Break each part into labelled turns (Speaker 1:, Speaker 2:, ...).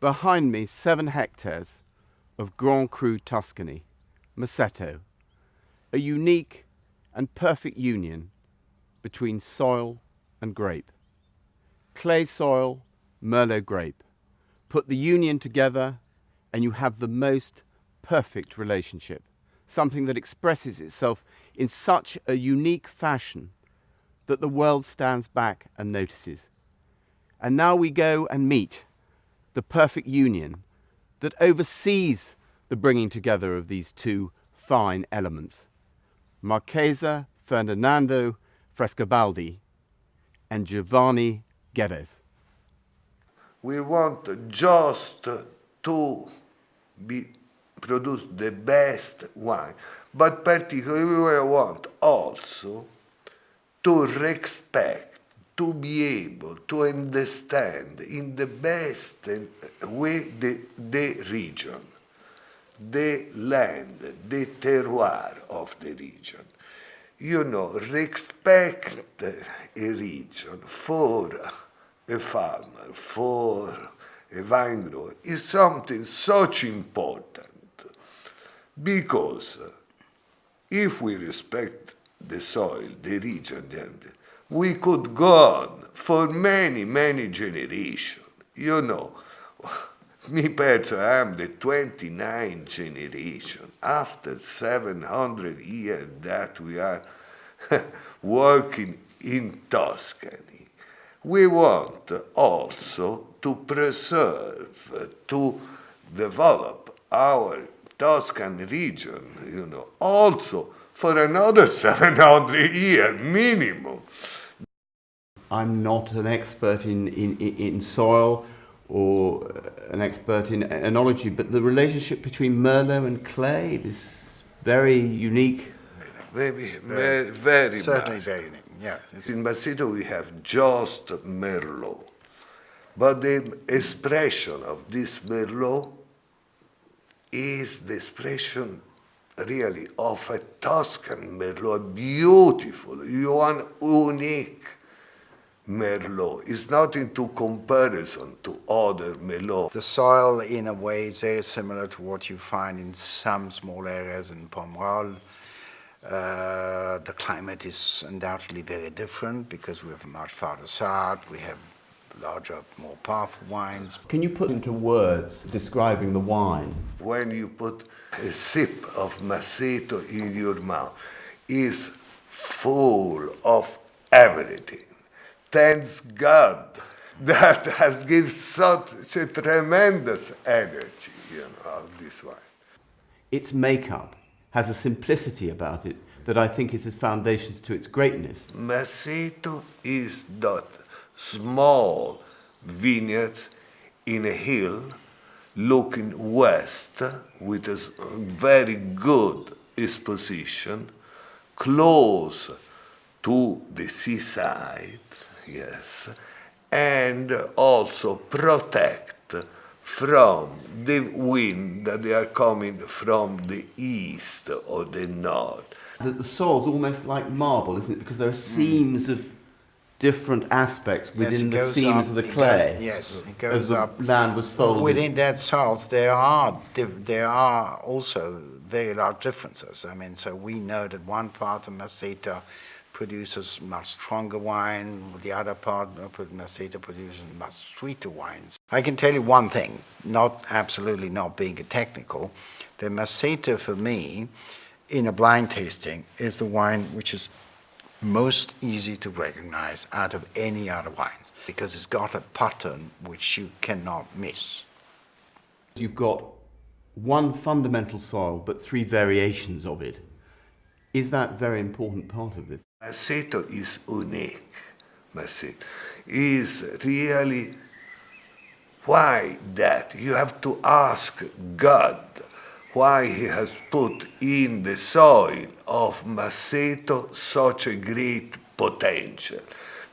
Speaker 1: Behind me, 7 hectares of Grand Cru Tuscany, Masseto, a unique and perfect union between soil and grape. Clay soil, Merlot grape. Put the union together and you have the most perfect relationship, something that expresses itself in such a unique fashion that the world stands back and notices. And now we go and meet the perfect union that oversees the bringing together of these 2 fine elements. Marchese, Ferdinando, Frescobaldi, and Giovanni, Geddes.
Speaker 2: We want just to produce the best wine, but particularly we want also to respect, to be able to understand in the best way the region, the land, the terroir of the region. You know, respect a region for a farmer, for a vine grower is something such important, because if we respect the soil, the region, we could go on for many, many generations. You know, me personally, I am the 29th generation. After 700 years that we are working in Tuscany, we want also to preserve, to develop our Tuscan region, you know, also for another 700 years minimum.
Speaker 1: I'm not an expert in soil or an expert in enology, but the relationship between Merlot and clay, this very unique.
Speaker 2: Very
Speaker 3: certainly
Speaker 2: much.
Speaker 3: very unique. Yeah.
Speaker 2: In Masseto we have just Merlot, but the expression of this Merlot is the expression really of a Tuscan Merlot, beautiful, one unique Merlot. It's not into comparison to other Merlot.
Speaker 3: The soil, in a way, is very similar to what you find in some small areas in Pomerol. The climate is undoubtedly very different because we have much farther south, we have larger, more powerful wines.
Speaker 1: Can you put into words describing the wine?
Speaker 2: When you put a sip of Masseto in your mouth, it's full of everything. Thanks God that has given such a tremendous energy, you know, of this wine.
Speaker 1: Its makeup has a simplicity about it that I think is its foundations to its greatness.
Speaker 2: Masseto is that small vineyard in a hill looking west with a very good exposition, close to the seaside, yes, and also protect from the wind that they are coming from the east or the north.
Speaker 1: The soil's almost like marble, isn't it? Because there are seams of different aspects within the seams of the clay.
Speaker 3: Yes, it goes
Speaker 1: as the
Speaker 3: up.
Speaker 1: land was folded.
Speaker 3: Within that soils, there are also very large differences. I mean, so we know that one part of Masseto produces much stronger wine, the other part of Masseto produces much sweeter wines. I can tell you one thing, absolutely not being a technical, the Masseto for me, in a blind tasting, is the wine which is most easy to recognize out of any other wines, because it's got a pattern which you cannot miss.
Speaker 1: You've got one fundamental soil, but 3 variations of it. Is that a very important part of this?
Speaker 2: Masseto is unique. Masseto is really why that? You have to ask God why he has put in the soil of Masseto such a great potential.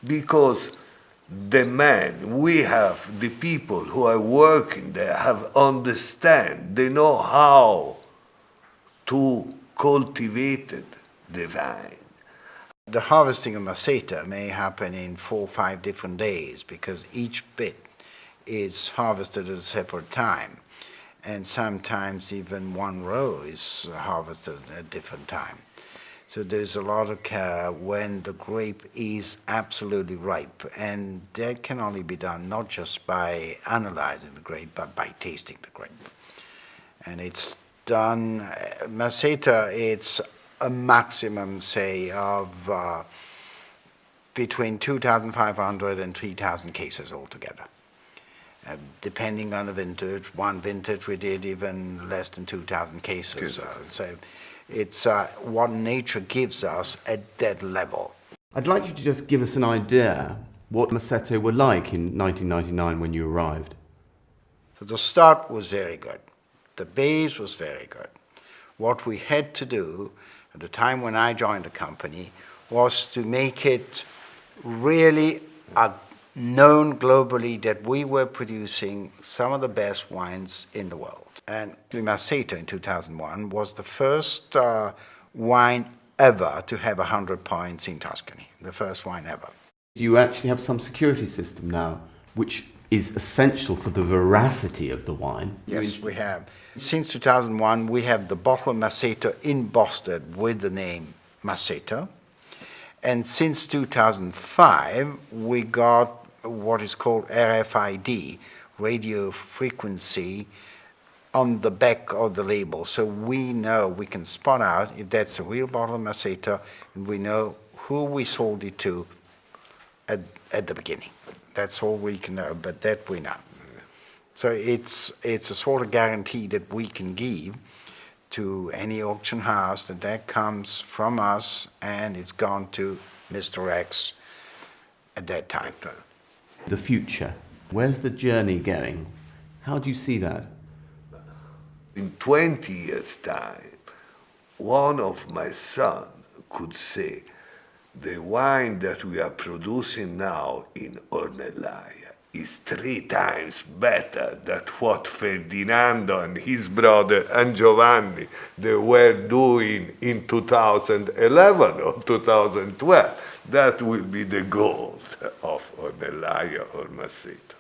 Speaker 2: Because the the people who are working there have understand, they know how to cultivate the vine.
Speaker 3: The harvesting of Masseto may happen in 4 or 5 different days because each bit is harvested at a separate time. And sometimes even one row is harvested at a different time. So there's a lot of care when the grape is absolutely ripe. And that can only be done not just by analyzing the grape, but by tasting the grape. And it's done, Masseto, it's a maximum, say, of between 2,500 and 3,000 cases altogether. Depending on the vintage, one vintage we did even less than 2,000 cases. So it's what nature gives us at that level.
Speaker 1: I'd like you to just give us an idea what Masseto were like in 1999 when you arrived.
Speaker 3: So the start was very good. The base was very good. What we had to do at the time when I joined the company was to make it really known globally that we were producing some of the best wines in the world. And Masseto in 2001 was the first wine ever to have 100 points in Tuscany, the first wine ever.
Speaker 1: You actually have some security system now, which is essential for the veracity of the wine.
Speaker 3: Yes, we have. Since 2001, we have the bottle of Masseto embossed with the name Masseto. And since 2005, we got what is called RFID, radio frequency, on the back of the label. So we know, we can spot out if that's a real bottle of Masseto, and we know who we sold it to at the beginning. That's all we can know, but that we know. So it's a sort of guarantee that we can give to any auction house that comes from us and it's gone to Mr. X at that time.
Speaker 1: The future, where's the journey going? How do you see that?
Speaker 2: In 20 years' time, one of my sons could say, the wine that we are producing now in Ornellaia is 3 times better than what Ferdinando and his brother and Giovanni they were doing in 2011 or 2012. That will be the goal of Ornellaia or Masseto.